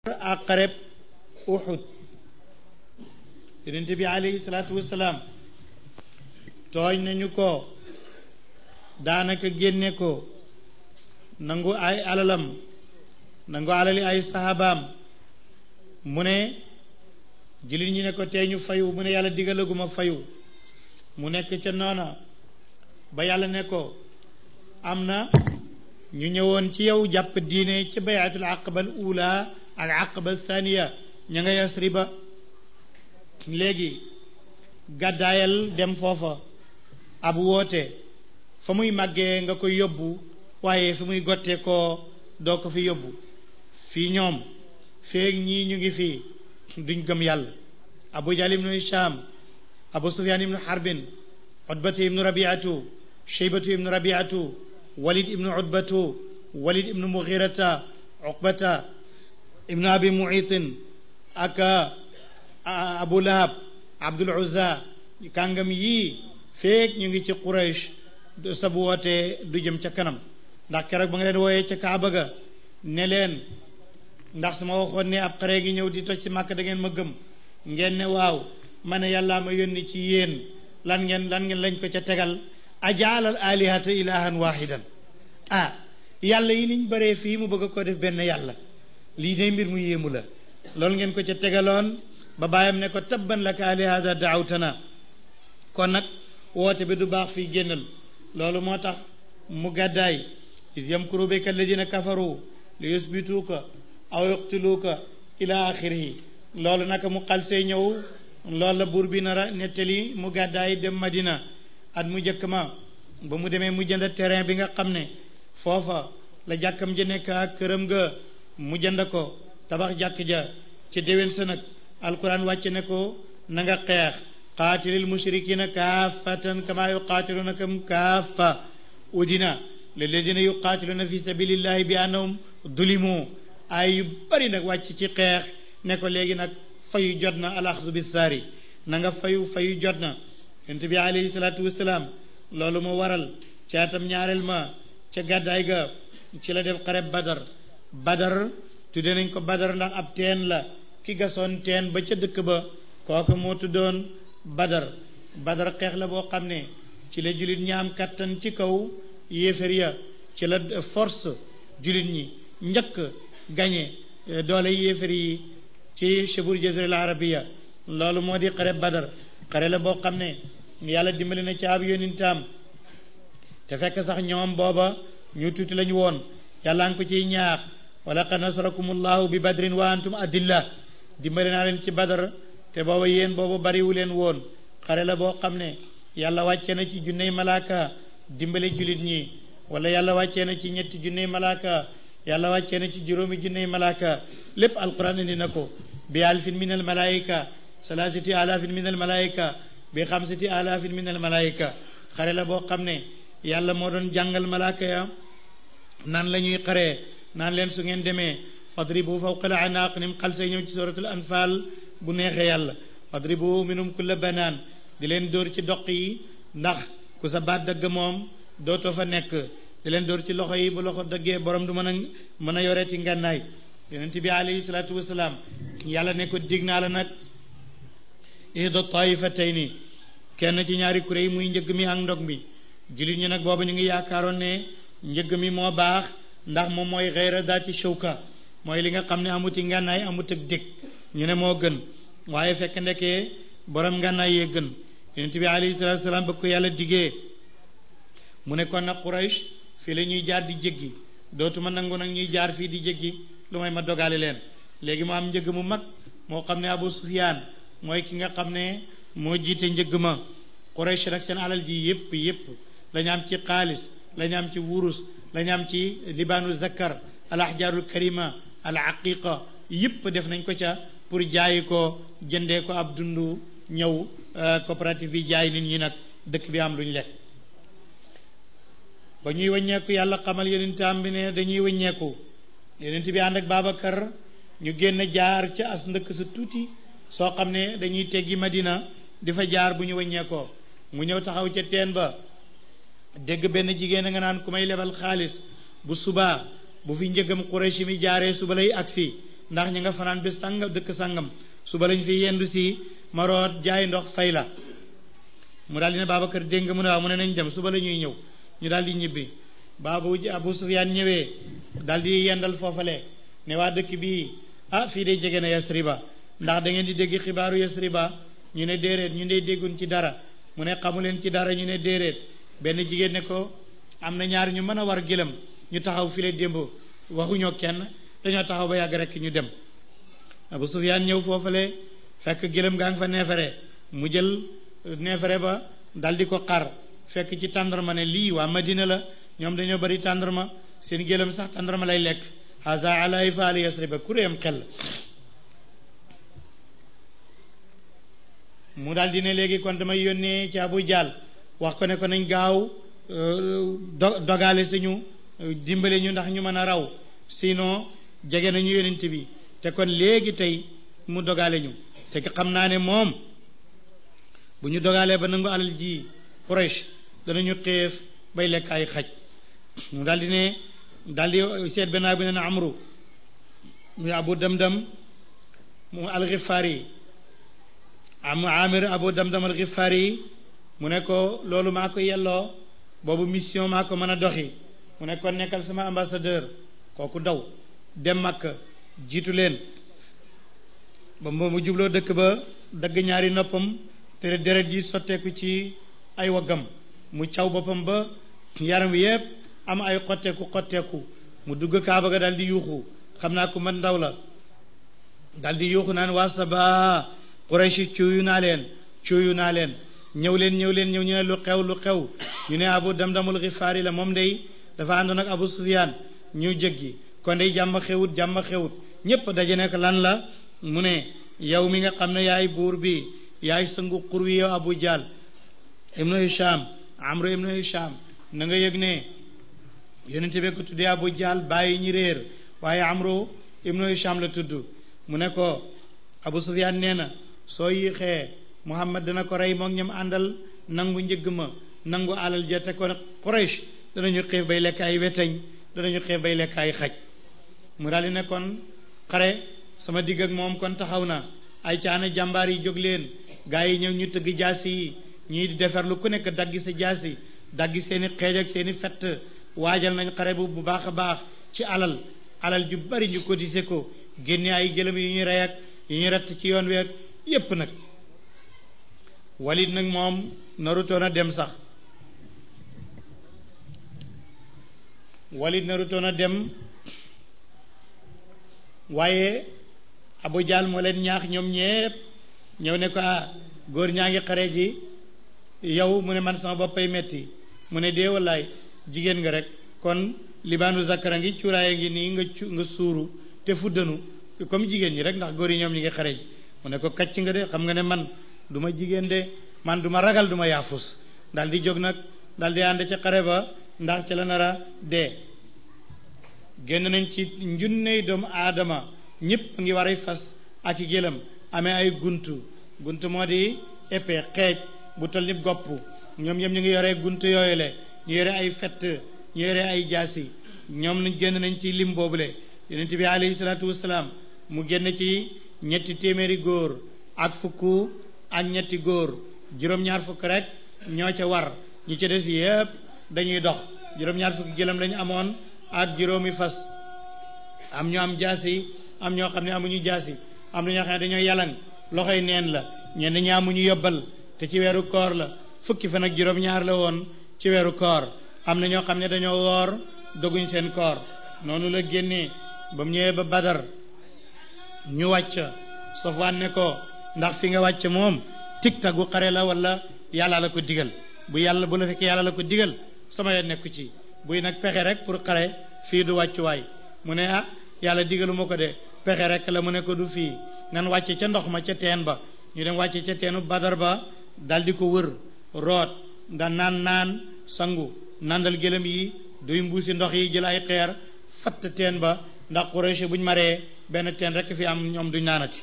ak xareb Uhud yonent bi alayhi salaatu wassalaam tooñ nañu ko daanaka génne ko nangu ay alalam nangu alali ay sahabaam mu ne jullit ñi ne ko tey ñu fayu mu ne yàlla digalaguma fayu mu nekk ca noona ba yàlla ne ko am na ñu ñëwoon ci yow jàpp diine ci bayatul aqabal ula ak aqabal thaniya ña nga Yasriba léegi gàddaayal dem foofa ab woote fa muy màggee nga koy yóbbu waaye fa muy gottee koo doo ko fi yóbbu fii ñoom feeg ñii ñu ngi fii duñ gëm yàlla Abu Jahl ibnu Hisham Abu Sufyan ibnu Harbin Utbatu ibnu Rabiatu Shaybatu ibnu Rabiatu Walid ibnu Utbatu Walid ibnu Mughirata Uqbata ibnu Abi Muitin ak Abu Lahab Abdul Uzza kàngam yii feek ñu ngi ci Quraysh sa bu wootee du jëm ca kanam ndax keroog ba nga leen wooyee ca Kaaba ga ne leen ndax su ma waxoon ne ab xare gi ñëw di toj si Màkka da ngeen ma gëm ngeen ne waaw ma ne yàllaa ma yónni ci yéen lan ngeen lañ ko ca tegal ajaalal alihata ilahan wahidan yàlla yi niñ bëree fii mu bëgg ko def benn yàlla lii de mbir mu yéemu la loolu ngeen ko ca tegaloon ba bàyyam ne ko tabban laka alihada daawtana kon nag woote bi du baax fii génnal loolu moo tax mu gàddaay is yamkuru bika alladina kafaru li yusbituuka aw yuqtiluuka ila axirihi loolu naka mu xalsee ñëw loolu la buur bi nara nettali mu gàddaay dem Madina at mu njëkk ma ba mu demee mu jënd terrain bi nga xam ne foofa la jàkkam ja nekk ak këram nga mu jënd ko tabax jàkk ja ci déwén sa nag alquran wàcce ne ko na nga xeex qaatilil mushrikina kaafatan kama yuqaatilunakum kaafa udina lilladina yuqaatiluna fi sabilillahi bi annahum dulimu ay yu bari nag wàcc ci xeex ne ko léegi nag fayu jot na alaxsu bi saari na nga fayu jot na yonent bi alayhi salaatu wasalaam loolu moo waral ci atam ñaareel ma ca gàddaay ga ci la def xare badar tudde nañ ko badar ndax ab teen la ki gasoon teen ba ca dëkk ba kooku moo tuddoon badar xeex la boo xam ne ci la jullit ñi am kattan ci kaw yéefér ya ci la force jullit ñi njëkk gañe doole yéefér yi ci shibur jaziril arabiya loolu moo di xare la boo xam ne yàlla dimbali na ci ab yónintaam te fekk sax ñoom booba ñu tuuti lañu woon yàlla ngi ko ciy ñaax wa laqad nasarakumullahu bi badrin wa antum adilla dimbali naa leen ci badar te booba yéen boobu bariwu leen woon xare la boo xam ne yàlla wàccee na ci junney malaaka dimbali julit ñi wala yàlla wàccee na ci ñetti junney malaaka yàlla wàccee na ci juróomi junney malaaka lépp alquran indi na ko bi alfin min al malaika salaasati alaafin min al malaika bi xamsati alaafin min al malaika xare la boo xam ne yàlla moo doon jàngal malaaka ya nan la ñuy xaree naan leen su ngeen demee fadribu fawqa al anaaq nim xal say ñëw ci suratul anfal bu neexee yàlla fadribu minum kulla banaan di leen dóor ci doq yi ndax ku sa baat dëgg moom dootoo fa nekk di leen dóor ci loxo yi bu loxo dëggee borom du mën a yoreeti ngànnaay yonent bi alayhi salaatu wasalaam yàlla ne ko dig naa la nag ihda taifatayni kenn ci ñaari kuréel yi muy njëgg mi ak ndog mi jullit ñi nag boobu ñu ngi yaakaaroon ne njëgg mi moo baax ndax moom mooy xeyra daati shawka mooy li nga xam ne amuti ngànnaay amut ak dég ñu ne moo gën waaye fekk ndekee borom ngànnaay yee gën yonent bi alayhi salaatu wasalaam ba ko yàlla digee mu ne kon nag Quraysh fii la ñuy jaar di jéggi dootuma nangu nag ñuy jaar fii di jéggi lu may ma dogale leen léegi mu am njëgg mu mag moo xam ne Abu Sufyaan mooy ki nga xam ne moo jiite njëgg ma Quraysh nag seen alal ji yépp lañu am ci xaalis lañu am ci wurus lañu am ci libaanu zakkar al ahjaarul karima al aqiqa yépp def nañ ko ca pour jaayi ko jëndee ko ab dundu ñëw coopérative bi jaay nit ñi nag dëkk bi am lu ñu lekk ba ñuy wëññeeku yàlla xamal yonentam bi ne dañuy wëññeeku yonent bi ànd ak Babacar ñu génn jaar ca as ndëkk sa tuuti soo xam ne dañuy teggi Madina di fa jaar bu ñu wëññeekoo mu ñëw taxaw ca teen ba dégg benn jigéen a nga naan ku may lebal xaalis bu subaa bu fi njëgam Quraysh mi jaaree suba lay agsi ndax ñi nga fanaan bi sàngam dëkk sàngam suba lañ fi yendu si ma root jaay ndox fay la mu daal di ne Babacar dégg nga mu ne waaw mu ne nañ dem suba la ñuy ñëw ñu daal di ñibbi Abu Sufyaan ñëwee daal di yendal foofale ne waa dëkk bii fii de jege na Yasriba ndax da ngeen di dégg xibaaru Yasriba ñu ne déeréet ñu ne déggun ci dara mu ne xamu leen ci dara ñu ne déeréet benn jigéen ne ko am na ñaar ñu mën a war gëlëm ñu taxaw file démb waxuñoo kenn dañoo taxaw ba yàgg rek ñu dem Abu Sufyaan ñëw foofale fekk gëlëm gaa ngi fa neefere mu jël neefere ba dal di ko xar fekk ci tàndarma ne lii waa Madina la ñoom dañoo bari tàndarma seen gëlëm sax tàndarma lay lekk haza alay faali Yasriba kuréem xel mu daal di ne léegi kon damay yónnee ci Abu Jahl wax ko ne ko nañ gaaw dogale suñu dimbale ñu ndax ñu mën a raw sinon jege nañu yonent bi te kon léegi tey mu dogale ñu te xam naa ne moom bu ñu dogalee ba nangu alal ji Quraysh danañu xeef bay lekk ay xaj mu daal di ne daal di seet benn bi ne na Amru muy Abu Damdam mu al-Ghifari am Amir Abu Damdam al-Ghifari mu ne ko loolu maa ko yelloo boobu mission maa ko mën a doxi mu ne kon nekkal sama ambassadeur kooku daw dem Makka jiitu leen ba mu jubloo dëkk ba dagg ñaari noppam te deret ji sotteeku ci ay waggam mu caw boppam ba yaram wi yépp am ay xotteeku mu dugg Kaaba ga daal di yuuxu xam naa ko man ndaw la daal di yuuxu naan waa Saba Quraysh cuuyu naa leen ñëw leen ñu ne lu xew ñu ne Abu Damdamul Xifaari la moom day dafa àndoon ak Abu Sufyaan ñu jéggi kon day jàmm xewut ñépp daje nekk lan la mu ne yow mi nga xam ne yaay buur bi yaay sangu xur wi yow Abu Jahl ibnu Hisham Amru ibnu Hisham na nga yëg ne yonente bi ko tuddee Abu Jahl bàyyi ñi réer waaye Amru ibnu Hisham la tudd mu ne ko Abu Sufyaan nee na soo yéexee Muhammad dana ko rey moom ñam àndal nangu njëgg ma nangu alal ja te ko Quraysh danañu xiif bay lekk ay weteñ danañu xiif bay lekk ay xaj mu daal di ne kon xare sama digg ak moom kon taxaw na ay caana jàmbaar yi jóg leen gaa yi ñëw ñu tëgg jaasi yi ñii di defarlu ku nekk daggi sa jaasi daggi seeni xeej ak seeni fett waajal nañ xare bu baax a baax ci alal ju bari ñu cotisé ko génne ay gëlëm yu ñuy rey ak yu ñuy rett ci yoon wi ak yépp nag Walid nag moom narutoon a dem sax waaye Abu Jahl moo leen ñaax ñoom ñépp ñëw ne ko góor ñaa ngi xare ji yow mu ne man sama boppay metti mu ne dee wallaay jigéen nga rek kon libaanu zakara ngi cuuraaya ngi nii nga suuru te fuddanu comme jigéen ñi rek ndax góor yi ñoom ñi ngi xare ji mu ne ko kacc nga de xam nga ne man du ma jigéen de man du ma ragal du ma yaafus daal di jóg nag daal di ànd ci xare ba ndax ci la nara dee génn nañ ci njunney doomu aadama ñëpp ngi war ay fas ak i gélam amee ay guntu moo di épée xeej bu tol ni gopp ñoom ñoom ñu ngi yore guntu yooyu le ñu yore ay fett ñu yore ay jaasi ñoom nañ génn nañ ci lim boobule yonent bi alayhi salaatu wasalaam mu génn ci 300 góor ak fukk ak ñetti góor juróom-ñaar fukk rek ñoo ca war ñi ci des yépp dañuy dox juróom-ñaar fukk gëlam lañu amoon ak juróomi fas am ñu am jaasi am ñoo xam ne amuñu jaasi am na ñoo xam ne dañoo yalang loxoy neen la ñenn ñi amuñu yobbal te ci weeru koor la fukki fan ak juróom-ñaar la woon ci weeru koor am na ñoo xam ne dañoo woor doguñ seen koor noonu la génnee ba mu ñëwee ba Badar ñu wàcc Safwaan ne ko ndax fi nga wàcc moom tig-tagu xare la wala yàlla la ko digal bu la fekkee yàlla la ko digal sama yoon nekku ci buy nag pexe rek pour xare fii du wàccuwaay mu ne yàlla digalu ma ko de pexe rek la mu ne ko du fii nan wàcce ca ndox ma ca teen ba ñu dem wàcce ca teenu Badar ba dal di ko wër root nga naan sangu nandal gëlëm yi duy mbuusi ndox yi jël ay xeer fatt teen ba ndax Quraysh buñ maree benn teen rek fi am ñoom duñ naanati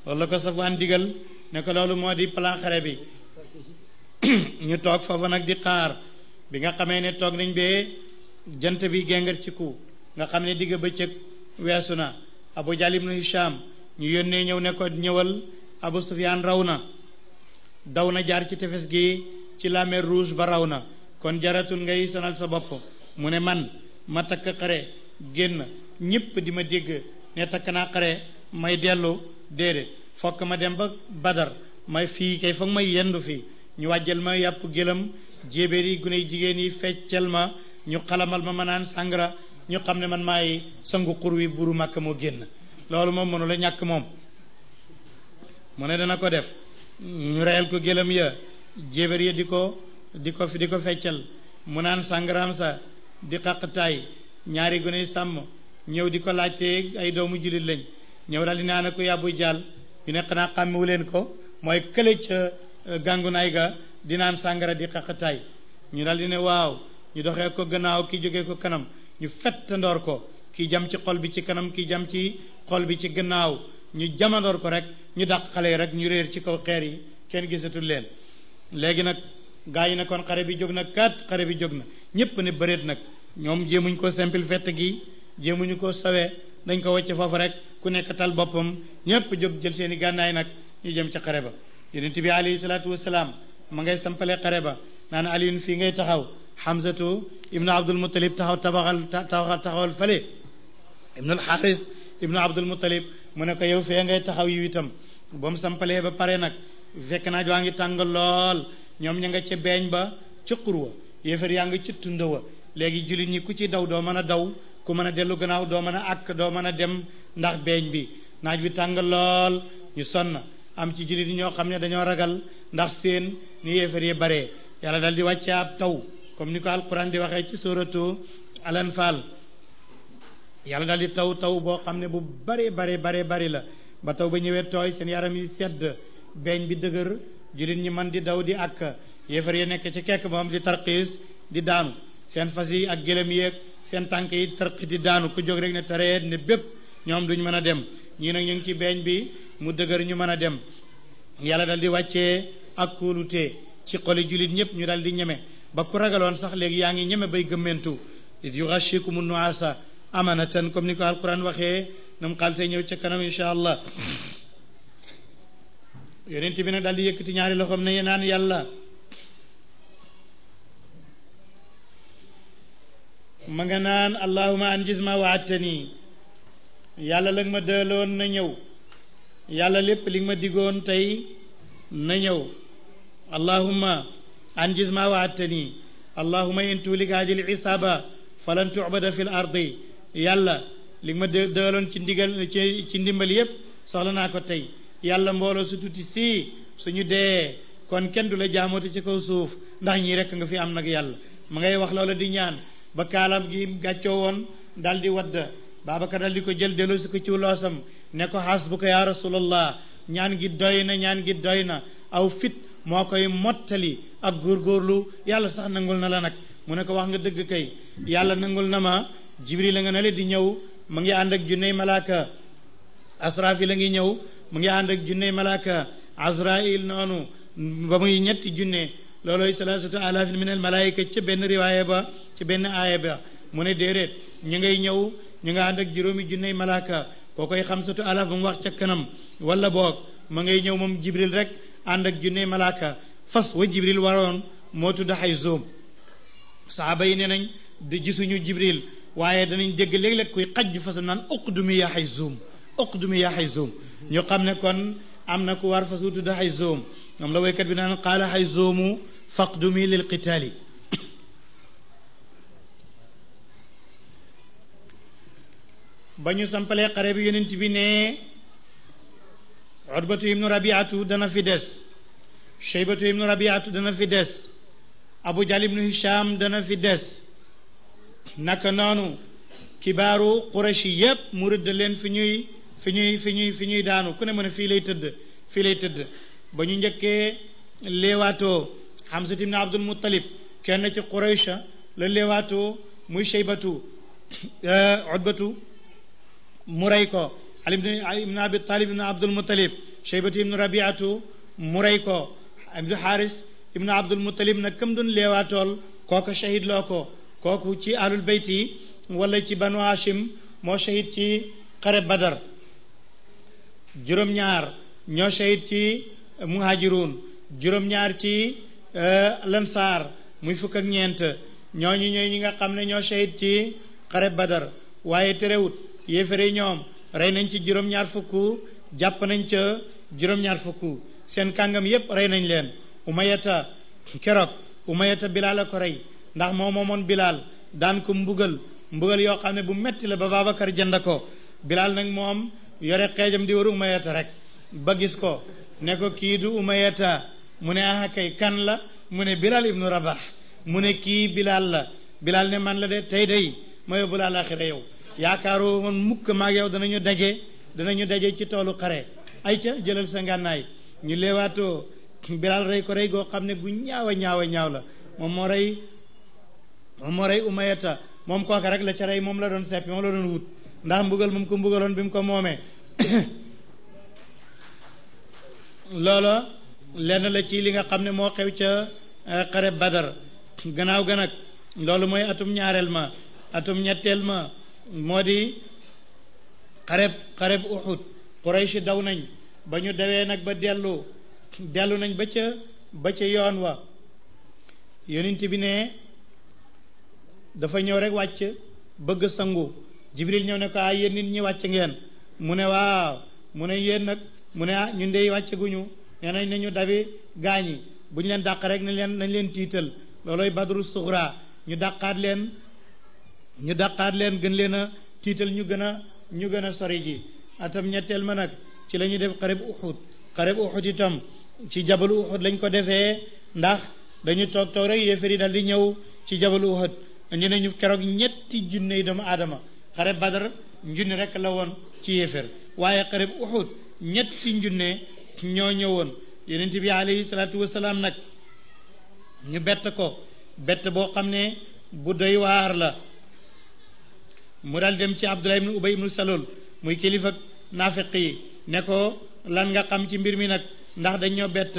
loolu la ko Safwaan digal ne ko loolu moo di plan xare bi ñu toog foofu nag di xaar bi nga xamee ne toog nañ bee jant bi gengar ci ku nga xam ne digg bëccëg weesu na Abu Jahl ibnu Hisham ñu yónnee ñëw ne ko ñëwal Abu Sufyaan raw na daw na jaar ci tefes gi ci la mer Rouge ba raw na kon jaratul ngay sonal sa bopp mu ne man ma takk xare génn ñépp di ma dégg ne takk naa xare may dellu déedéet fokk ma dem ba Badar may fii kay foog may yendu fii ñu wàjjal ma yàpp gëlam jéebéer yi gune jigéen yi feccal ma ñu xalamal ma naan sàngara ñu xam ne man maay sangu xur wi buru màkk moo génn loolu moom mënu la ñàkk moom mu ne dana ko def ñu reyal ko gëlam ya jéebéer ya di ko feccal mu naan sàngaraam sa di xaqtaay ñaari gune sàmm ñëw di ko laajte ay doomu jullit lañ ñëw daal di naan ko Abu Jahl ñu ne xanaa xàmmewu leen ko mooy kële ca gàngunaay ga di naan sàngara di xaqtaay ñu daal di ne waaw ñu doxee ko gannaaw ki jógee ko kanam ñu fett ndoor ko kii jam ci xol bi ci kanam kii jam ci xol bi ci gannaaw ñu jamandoor ko rek ñu dàq xale yi rek ñu réer ci kaw xeer yi kenn gisatul leen léegi nag gaa yi ne kon xare bi jóg na xare bi jóg na ñépp ne bëreet nag ñoom jéemuñ ko simple fett gi jéemuñu ko sawee dañ ko wàcc foofu rek ku nekk tal boppam ñépp jóg jël seeni gànnaay nag ñu jëm ca xare ba yonent bi alayhi salaatu wasalaam ma ngay sampale xare ba naan Aliyun fii ngay taxaw Hamzatu ibnu Abdul Muttalib taxawal fale ibnu al-Haris ibnu Abdul Muttalib mu ne ko yow fee ngay taxaw yu itam ba mu sampalee ba pare nag fekk naaj waa ngi tàng lool ñoom ña nga ca beeñ ba ca xurwa yéefar yaa nga ci tunda wa léegi jullit ñi ku ci daw doo mën a daw ku mën a dellu gannaaw doo mën a àkk doo mën a dem ndax beeñ bi naaj bi tàng lool ñu sonn am ci jullit ñi ñoo xam ne dañoo ragal ndax seen ni yéefar yi baree yàlla dal di wàcce ab taw comme ni ko alquran di waxee ci suratu al-Anfal yàlla dal di taw boo xam ne bu bari la ba taw ba ñëwee tooy seen yaram yi sedd beeñ bi dëgër jullit ñi man di daw di ak yéefar yi nekk ci kekk moom di tarxiis di daanu seen fas yi ak gëlëm yeeg seen tànk yi tarxis di daanu ku jóg rek ne tareet ne bépp ñoom duñ mën a dem ñii nag ñu ngi ci beeñ bi mu dëgër ñu mën a dem yàlla dal di wàccee ak kóolute ci xoli jullit ñëpp ñu dal di ñeme ba ku ragaloon sax léegi yaa ngi ñeme bay gëmmentu id yughashikumu nuasa amanatan comme ni ko alquran waxee nam xaal see ñëw ca kanam insha allah yonent bi nag dal di yëkkati ñaari loxoom ne naan yàlla ma nga naan allahuma anjiz ma waadtani yàlla la nga ma dëloon na ñëw yàlla lépp li nga ma digoon tey na ñëw allahuma anjiz ma waadtani allahuma in tuhlik haadihi l-isaaba falan tu'bada fi l ardi yàlla li nga ma dëloon ci ndigal ci ndimbal yépp soxla naa ko tey yàlla mbooloo su tuuti sii suñu dee kon kenn du la jaamooti ci kaw suuf ndax ñii rekk nga fi am nag yàlla ma ngay wax loola di ñaan ba kaalam gi gàccoo woon dal di wadd Babacar dal di ko jël dellu si ko ci loosam ne ko hasbuka ya rasulallah ñaan gi doy na aw fit moo koy mottali ak góorgóorlu yàlla sax nangul na la nag mu ne ko wax nga dëgg kay yàlla nangul na ma jibril la nga ne le di ñëw mu ngi ànd ak junney malaaka asrafil la ngi ñëw mu ngi ànd ak junney malaaka azrail noonu ba muy ñetti junne looloy salaasatu alaafin min al malaayika ci benn riwaaya ba ci benn aaya ba mu ne déedéet ñu ngay ñëw ñu nga ànd ak juróomi junney malaaka koo koy xamsatu alaaf ba mu wax ca kanam wala boog ma ngay ñëw moom jibril rek ànd ak junney malaaka fas wa jibril waroon moo tudd Hayzoom saaba yi ne nañ di gisuñu jibril waaye danañ dégg léeg-léeg kuy xaj fasam naan uqdumi ya Hayzoom uqdumi ya Hayzoom ñu xam ne kon am na ku war fas wu tudd Hayzoom moom la waykat bi naan qaala Hayzoomu faqdumi lil qitaali ba ñu sampalee xare bi yonent bi ne Utbatu ibnu Rabiatu dana fi des Shaybatu ibnu Rabiatu dana fi des Abu Jahl ibnu Hisham dana fi des naka noonu kibaaru Quraysh yépp mu rëdd leen fi ñuy daanu ku ne mën a fii lay tëdd ba ñu njëkkee leewaatoo Hamza ibn Abdul Muttalib kenn ci Quraysh la leewaatoo muy Shaybatu Utbatu mu rey ko Ali ibn Abi Talib ibn Abdul Muttalib Shaybatu ibn Rabiatu mu rey ko Abdu Haris ibn Abdul Muttalib nag kam doon leewaatool kooku shahid loo ko kooku ci ahlul bayt yi wala ci banu Hashim moo shahid ci xare badar juróom-ñaar ñoo shahid ci muhajirun juróom-ñaar ci lansaar muy fukk ak ñeent ñooñu ñooy ñi nga xam ne ñoo shahid ci xare badar waaye terewut yéefare ñoom rey nañ ci juróom-ñaar fukk jàpp nañ ca juróom-ñaar fukk seen kàngam yépp rey nañ leen umayata keroog umayata bilaal a ko rey ndax moo moomoon bilaal daan ko mbugal yoo xam ne bu metti la ba Babacar jënd ko bilaal nag moom yore xeejam di war umayata rek ba gis ko ne ko kii du umayata mu ne ah kay kan la mu ne bilaal ibnu rabax mu ne kii bilaal la bilaal ne man la de tey day ma yóbbu la àllaaxira yow yaakaaroo man mukk maag yow danañu daje ci toolu xare ay ca jëlal sa ngànnaay ñu leewaatoo bilaal rey ko rey goo xam ne gu ñaaw a ñaaw la moom moo rey umayata moom kooka rek la ca rey moom la doon seppi moom la doon wut ndax mbugal moom ko mbugaloon bi mu ko moomee loola lenn la ci li nga xam ne moo xew ca xare badar gannaaw ga nag loolu mooy atum ñaareel ma atum ñetteel ma moo di xareb Uhud Quraysh daw nañ ba ñu dawee nag ba dellu nañ ba ca yoon wa yonent bi ne dafa ñëw rek wàcc bëgg sangu Jibril ñëw ne ko yéen nit ñi wàcc ngeen mu ne waaw mu ne yéen nag mu ne ñun dey wàcc guñu nee nañ nañu dabi gaañi bu ñu leen dàq rek nañ leen tiital looloy badru sugra ñu dàqaat leen gën leen a tiital ñu gën a sori ji atam ñetteel ma nag ci la ñuy def xareb Uhud itam ci jabalu Uhud lañ ko defee ndax dañu toog rek yéefar yi dal di ñëw ci jabalu Uhud indi nañu keroog ñetti junne yi doomu aadama xareb Badar junne rek la woon ci yéefar waaye xareb Uhud ñetti junne ñoo ñëwoon yonent bi alayhi salaatu wasalaam nag ñu bett boo xam ne bu doy waar la mu dal dem ci Abdullah ibnu Ubay ibnu Salul muy kilifa naafiq yi ne ko lan nga xam ci mbir mi nag ndax dañ ñoo bett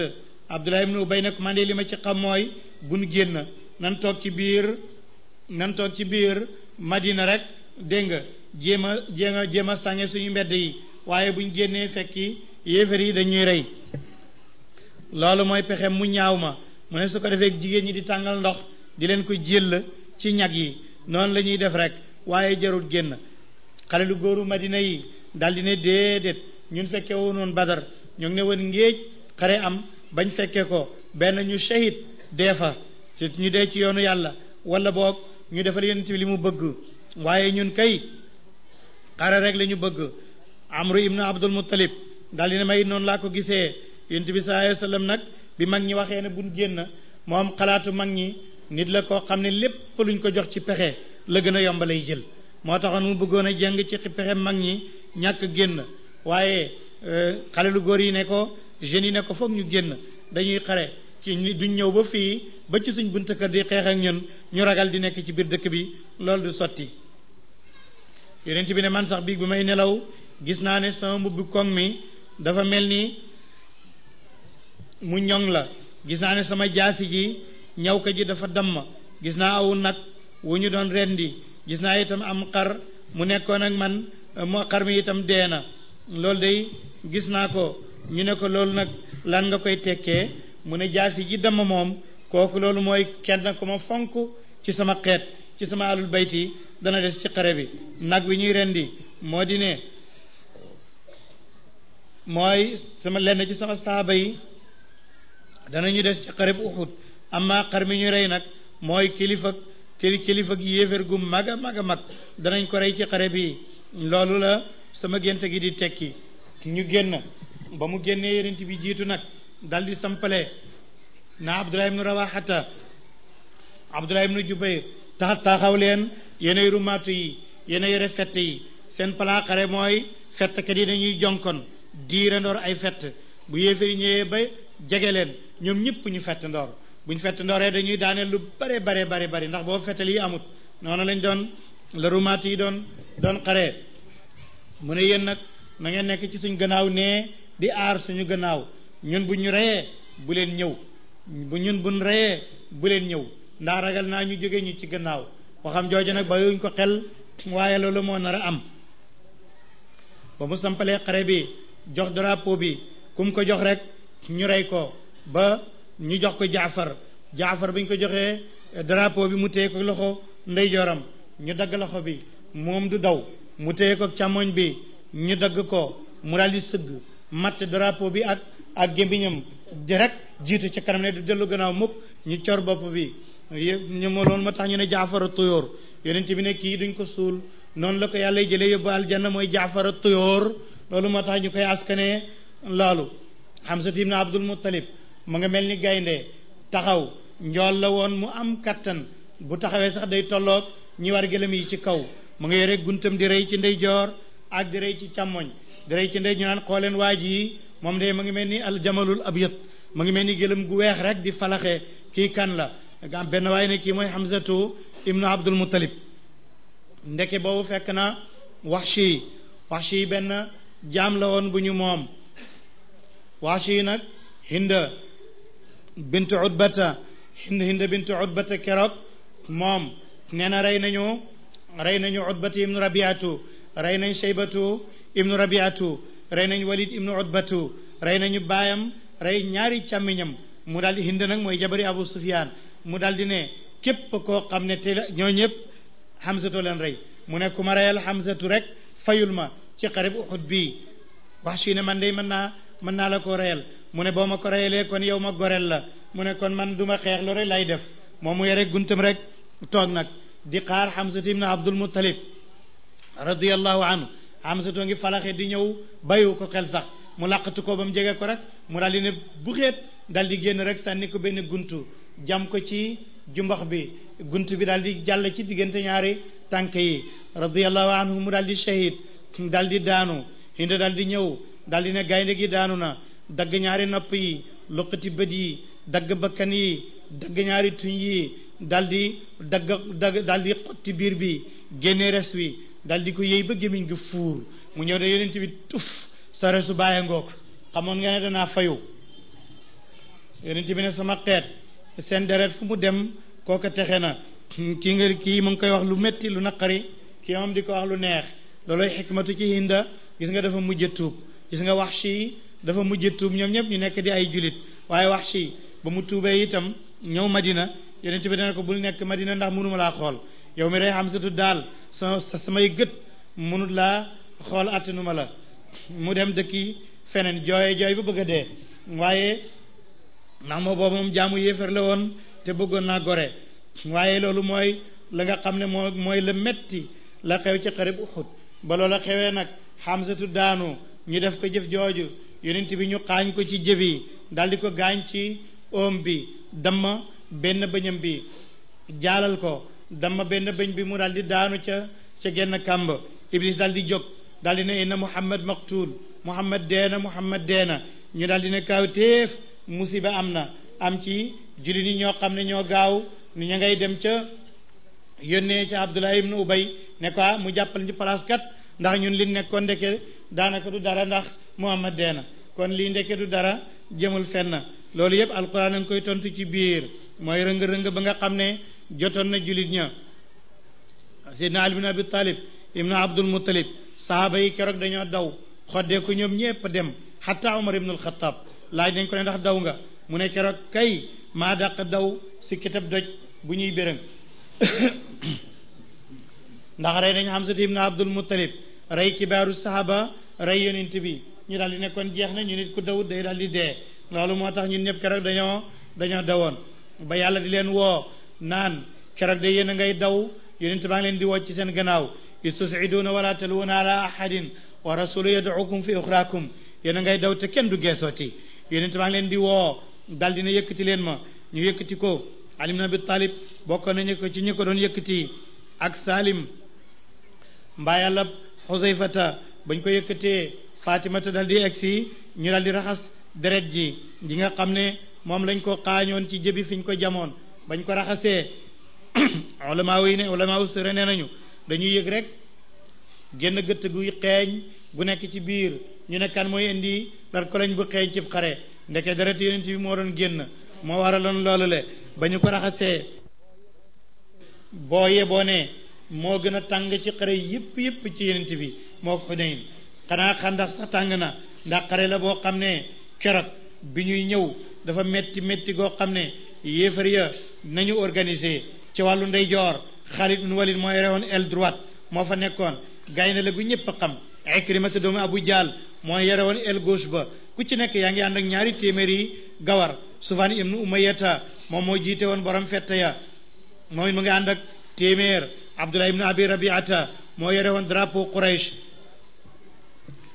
Abdullah ibnu Ubay ne ko man de li ma ci xam mooy bu nu génn nan toog ci biir Madina rek dégg nga jéem a sànge suñu mbedd yi waaye buñ génnee fekki yéefar yi dañuy rey loolu mooy pexe mu ñaaw ma mu ne su ko defee jigéen ñi di tàngal ndox di leen ko jël ci ñag yi noonu la ñuy def rek waaye jarul génn xale lu góoru Madina yi daal di ne déedéet ñun fekke woon Badar ñoo ngi ne woon ngéej xare am bañ fekke ko benn ñu shahid dee fa ci ñu dee ci yoonu yàlla wala boog ñu defal yonent bi li mu bëgg waaye ñun kay xare rek la ñu bëgg Amru ibnu Abdul Muttalib daal di ne may noonu laa ko gisee yonent bi sallallahu alayhi wa sallam nag bi mag ñi waxee ne buñ génn moom xalaatu mag ñi nit la koo xam ne lépp luñ ko jox ci pexe la gën a yomb lay jël moo taxoon mu bëggoon a jàng ci pexe mag ñi ñàkk génn waaye xale lu góor yi ne ko jeunes yi ne ko foog ñu génn dañuy xare ci duñ ñëw ba fii ba ci suñ buntu kër di xeex ak ñun ñu ragal di nekk ci biir dëkk bi loolu du sotti yonent bi ne man sax biig bi may nelaw gis naa ne sama mbubb koŋ mi dafa mel ni mu ñoŋ la gis naa ne sama jaasi ji ñaw ka ji dafa damm gis naa aw nag wu ñu doon rendi gis naa itam am xar mu nekkoon ak man moo xar mi itam dee na loolu day gis naa ko ñu ne ko loolu nag lan nga koy tekkee mu ne jaasi ji damm moom kooku loolu mooy kenn ku ma fonk ci sama xeet ci sama alul bayti dana des ci xare bi nag wi ñuy rendi moo di ne mooy sama lenn ci sama saaba yi danañu des ci xare bu Uhud amma xar mi ñu rey nag mooy kilifa gi yéeféer gu mag a mag danañ ko rey ci xare bi loolu la sama gént gi di tekki ñu génn ba mu génnee yonent bi jiitu nag dal di sampale na Abdullah ibnu Rawaxata Abdullah ibnu Jubayr taxaw leen yéenay rumaatu yi yéena yore fett yi seen plan xare mooy fettkat yi dañuy jonkon diire ndoor ay fett bu yéeféer yi ñëwee ba jege leen ñoom ñëpp ñu fett ndoor buñ fett ndooree dañuy daaneel lu bari ndax boo fettal yi amut noonu lañ doon la rumaatu yi doon xare mu ne yéen nag na ngeen nekk ci suñ gannaaw nee di aar suñu gannaaw ñun bu ñu reyee bu leen ñëw buñ reyee bu leen ñëw ndax ragal naa ñu jóge ñu ci gannaaw waxam jooju nag bayuñ ko xel waaye loolu moo nar a am ba mu sampalee xare bi jox drapeau bi kum ko jox rek ñu rey ko ba ñu jox ko jaafar bi ñu ko joxee drapeau bi mu téye ko loxo ndeyjooram ñu dagg loxo bi moom du daw mu téye ko càmmoñ bi ñu dagg ko mu daal di sëgg matt drapeau bi ak gémmiñam direct jiitu ci kanam ne du dellu gannaaw mukk ñu cor bopp bi ñu ma loolu ma tax ñu ne jaafara tuyóor yonent bi ne kii duñ ko suul noonu la ko yàlla jëlee yóbbu aljanna mooy jaafara tuyóor loolu moo tax ñu koy askanee loolu Hamzatu ibn Abdul Muttalib mu nga mel ni gaynde taxaw njool la woon mu am kattan bu taxawee sax day tolloog ñi war gëlëm yi ci kaw mu nga yore guntam di rey ci ndeyjoor ak di rey ci càmmoñ di rey ci ndey ñu naan xooleen waa ji yi moom de ma ngi mel ni aljamalul abyad ma ngi mel ni gëlëm gu weex rek di falaxe kii kan la nga am benn waaye ne kii mooy Hamzatu ibnu Abdul Muttalib ndeke boobu fekk na Wahshi benn jaam la woon bu ñu moom Wahshi nag Hinda bintu Utbata keroog moom nee na rey nañu Utbatu ibnu Rabiatu rey nañ Shaybatu ibnu Rabiatu rey nañ Walid ibnu Utbatu rey nañu baayam rey ñaari càmmiñam mu daal di Hinda nag mooy jabari Abu Sufyaan mu daal di ne képp koo xam ne te ñoo ñëpp Hamzatu leen rey mu ne ku ma reyal Hamzatu rek fayul ma ci xareb Uhud bii Wahshi ne man de mën naa la koo reyal mu ne boo ma ko reyalee kon yow ma goreel la mu ne kon man du ma xeex loolu rek lay def moom mu yore guntam rek toog nag di xaar Hamzatu ibn Abdul Muttalib radiyallahu anhu Hamzatu ngi falaxe di ñëw bayu ko xel sax mu làqatu ko ba mu jege ko rek mu daal di ne bu xeet daal di génn rek sànni ko benn guntu jam ko ci jumbax bi gunt bi daal di jàll ci diggante ñaari tànk yi radiyallahu anhu mu daal di shahid daal di daanu Hind daal di ñëw daal di ne gaynde gi daanu na dagg ñaari nopp yi luqati bët yi dagg bakkan yi dagg ñaari tuñ yi daal di daal di xotti biir bi génne res wi daal di ko yëy ba gémmiñ gi fuur mu ñëw de yonent bi tuf sa resu bàyyi ngoog xamoon nga ne danaa fayu yonent bi ne sama xeet seen deret fu mu dem kooka texe na kii mu ngi koy wax lu metti lu naqari kii moom di ko wax lu neex looloy xikmatu ci Hinda gis nga dafa mujj tuub gis nga Wahshi dafa mujj tuub ñoom ñëpp ñu nekk di ay julit waaye Wahshi ba mu tuubee itam ñëw Madina yonent bi dana ko bul nekk Madina ndax mënuma laa xool yow mi rey Hamzatu daal samay gët mënut laa xool attanuma la mu dem dëkki feneen jooy ba bëgg a dee waaye ndax moo boobu moom jaamu yéefar la woon te bëggoon naa gore waaye loolu mooy la nga xam ne mooy la metti la xew ci xareb Uhud ba loola xewee nag Hamzatu daanu ñu def ko jëf jooju yonent bi ñu xaañ ko ci jëbi daldi ko gaañ ci oom bi damma benn bëñam bi jaalal ko damma benn bëñ bi mu daldi daanu ca genn kàmb Iblis daldi jóg daldi ne inna Muhammad maqtul Muhammad deena ñu daldi ne kaaw téef musiba am ci jullit ñi ñoo xam ne ñoo gaaw ni ña ngay dem ca yónnee ca Abdullah ibn Ubay ne ko mu jàppal ci place kat ndax ñun li nekkoon ndeke daanaka du dara ndax Muhammad deena kon lii ndeke du dara jëmul fenn loolu yépp alquran a ngi koy tontu ci biir mooy rëng-rëng ba nga xam ne jotoon na jullit ña Seydina Ali bin Abi Talib ibn Abdul Muttalib sahaaba yi keroog dañoo daw xoddee ko ñoom ñépp dem xatta Umar ibn al-Khattab laaj nañ ko ne ndax daw nga mu ne keroog kay maa dàq daw si kitab doj bu ñuy bérëng ndax rey nañ Hamzatu ibn Abdul Muttalib rey kibaaru sahaba rey yonent bi ñu daal di nekkoon jeex na ñu nit ku dawut day daal di dee loolu moo tax ñun ñëpp keroog dañoo dawoon ba yàlla di leen woo naan keroog de yéen a ngay daw yonent baa ngi leen di woo ci seen gannaaw istus'iduuna wala talwuuna ala ahadin wa rasulu yad'ukum fi uxraakum yéen a ngay daw te kenn du geesooti yonent baa ngi leen di woo daal dina yëkkati leen ma ñu yëkkati ko Ali ibn Abi Talib bokk nañu ko ci ñi ko doon yëkkati ak Salim mbaa yàlla Xusayfata bañ ko yëkkatee Fatimata dal di egsi ñu dal di raxas deret ji nga xam ne moom lañ ko xaañoon ci jëbi fi ñu ko jamoon bañ ko raxasee ulama sëre nee nañu dañuy yëg rek génn gëtt guy xeeñ gu nekk ci biir ñu ne kan mooy indi dar ko lañ bu xeeñ cib xare ndeke deret yonent bi moo doon génn moo waraloon loolu le ba ñu ko raxasee boo yeboo ne moo gën a tàng ci xare yëpp ci yenent bi moo ko Xunayn xanaa xandax sax tàng na ndax xare la boo xam ne keroog bi ñuy ñëw dafa metti goo xam ne yéefar ya nañu organisé ci wàllu ndeyjoor Xaalid ibn Walid mooy rewoon aile droite moo fa nekkoon gaynde la gu ñëpp a xam Ikrimata doomu Abu Jahl mooy yore woon aile gauche ba ku ci nekk yaa ngi ànd ak ñaari téeméeri gawar Sufyaan ibnu Umayyata moom moo jiite woon borom fette ya moom it mu ngi ànd ak téeméer Abdullah ibnu Abi Rabiata moo yore woon drapeau Quraysh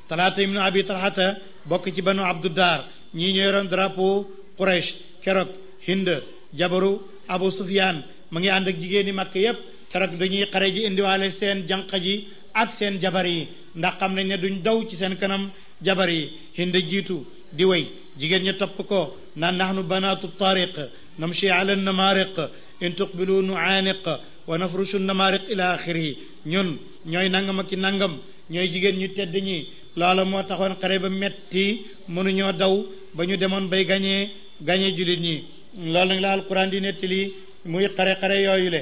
Talaata ibnu Abi Talhata bokk ci banu Abdudar ñii ñoo yoroon drapeau Quraysh keroog Hind jabaru Abu Sufyaan mu ngi ànd ak jigéen ñi Makka yépp keroog dañuy xare ji indiwaale seen jànq ji ak seen jabar yi ndax xam nañ ne duñ daw ci seen kanam jabar yi Hind jiitu di way jigéen ña topp ko naan nahnu banaatu tariq namshi ala namariq in tuqbilu nuaaniq wa nafrushu namariq ila axirihi ñun ñooy nangam ak ki nangam ñooy jigéen ñu tedd ñi loola moo taxoon xare ba metti mënuñoo daw ba ñu demoon bay gañee julit ñi loolu nag la alquran di nettali muy xare yooyu le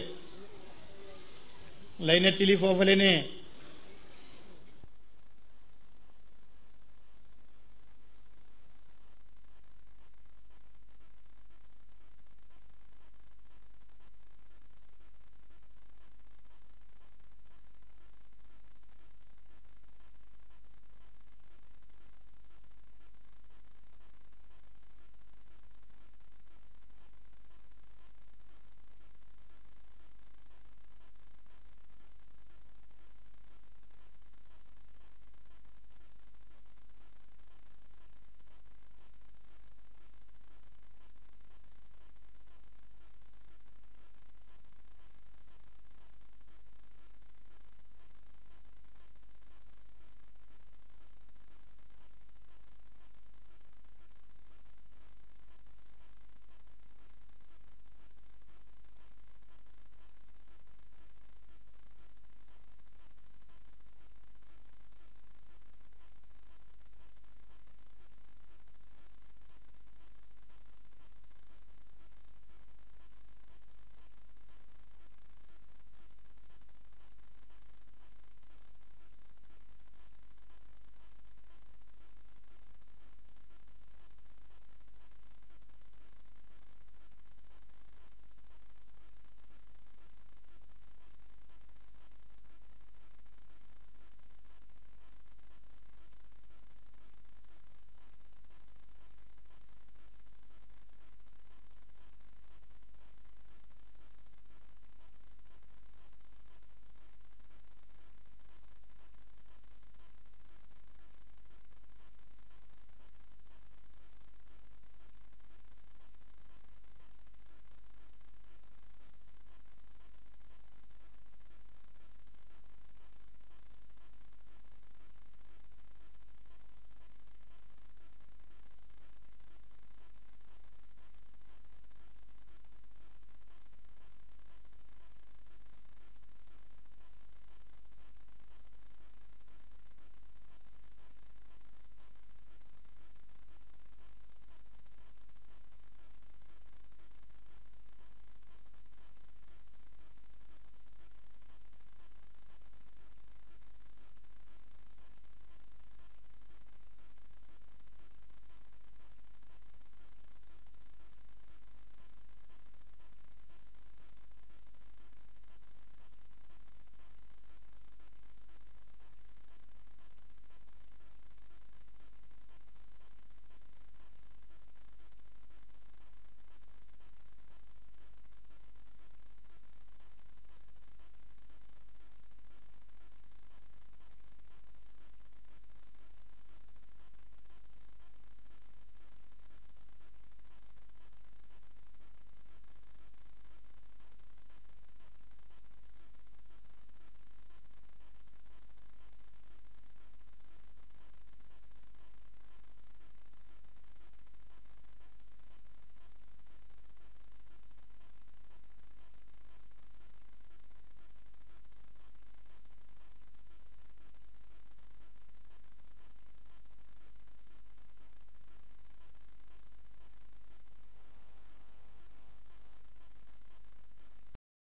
lay nettali foofu le ne